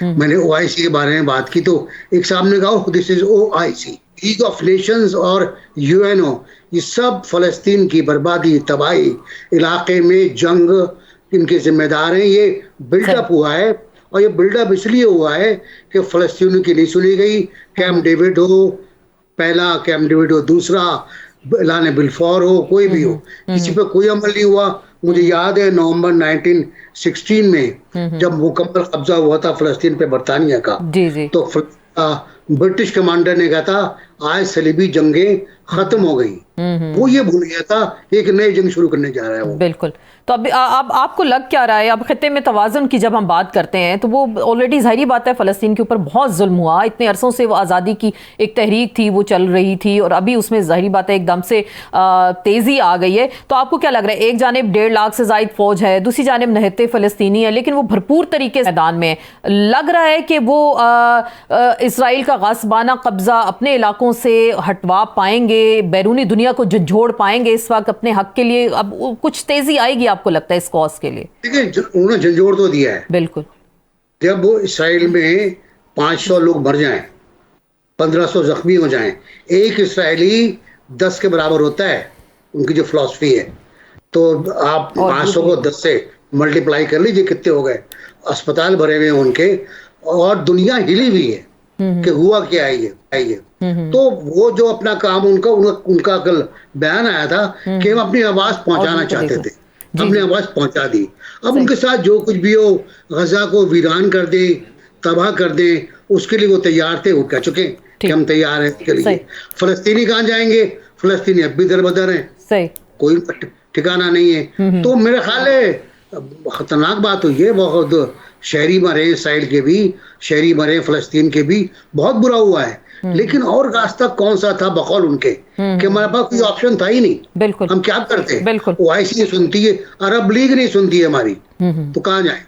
मैंने ओआईसी के बारे में बात की तो एक साहब ने कहा this is OIC, league of Nations और यूएनओ, ये सब फलस्तीन की बर्बादी, तबाही, इलाके में जंग इनके जिम्मेदार हैं। ये बिल्डअप हुआ है और ये बिल्डअप इसलिए हुआ है कि फलस्तीनियों की नहीं सुनी गई। कैंप डेविड हो पहला, कैंप डेविड हो दूसरा, लाने बिल्फौर हो, कोई भी हो, किसी पे कोई अमल नहीं हुआ। मुझे याद है नवंबर 1916 में जब मुकम्मल कब्जा हुआ था फलस्तीन पे बरतानिया का, जी जी। तो ब्रिटिश कमांडर ने कहा था आज सलीबी जंगें खत्म हो गई। वो ये भूल गया था एक नई जंग शुरू करने जा रहा है वो। बिल्कुल। तो अब आपको लग क्या रहा है, अब खित्ते में तवाज़ुन की जब हम बात करते हैं तो वो ऑलरेडी ज़ाहिरी बात है फ़लस्तीन के ऊपर बहुत जुल्म हुआ, इतने अरसों से वो आज़ादी की एक तहरीक थी वो चल रही थी और अभी उसमें ज़ाहिरी बात है एकदम से तेज़ी आ गई है। तो आपको क्या लग रहा है, एक जानिब 1.5 लाख से ज़ायद फ़ौज है, दूसरी जानिब निहत्ते फ़लस्तीनी है, लेकिन वो भरपूर तरीके से मैदान में लग रहा है कि वो इसराइल का गासबाना कब्ज़ा अपने इलाकों से हटवा पाएंगे, बैरूनी दुनिया को झंझोड़ पाएंगे इस वक्त अपने हक के लिए? अब कुछ तेज़ी आएगी आपको लगता है इस कॉज के लिए? देखिए उन्होंने झंझोड़ तो दिया है। बिल्कुल। जब वो इसराइल में 500 लोग मर जाएं, 1500 जख्मी हो जाएं, एक इसराइली 10 के बराबर होता है, उनकी जो फिलॉसफी है। तो आप 500 को 10 से मल्टीप्लाई कर लीजिए कितने हो गए। अस्पताल भरे हुए हैं उनके और दुनिया हिली हुई है कि हुआ क्या है ये। तो वो जो अपना काम उनका कल बयान आया था कि हम अपनी आवाज पहुंचाना चाहते थे, हमने आवाज पहुंचा दी। अब उनके साथ जो कुछ भी हो, गजा को वीरान कर दे, तबाह कर दे, उसके लिए वो तैयार थे, वो कह चुके कि हम तैयार हैं इसके लिए। फलस्तीनी कहाँ जाएंगे? फलस्तीनी अब भी दरबदर हैं, कोई ठिकाना नहीं है। तो मेरा ख्याल है खतरनाक बात हुई है बहुत। शहरी मरे इसराइल के भी, शहरी मरे फलस्तीन के भी, बहुत बुरा हुआ है। लेकिन और रास्ता कौन सा था बकौल उनके कि हमारे पास कोई ऑप्शन था ही नहीं। बिल्कुल। हम क्या करते? बिल्कुल। ओआईसी नहीं सुनती है, अरब लीग नहीं सुनती है हमारी, तो कहाँ जाए?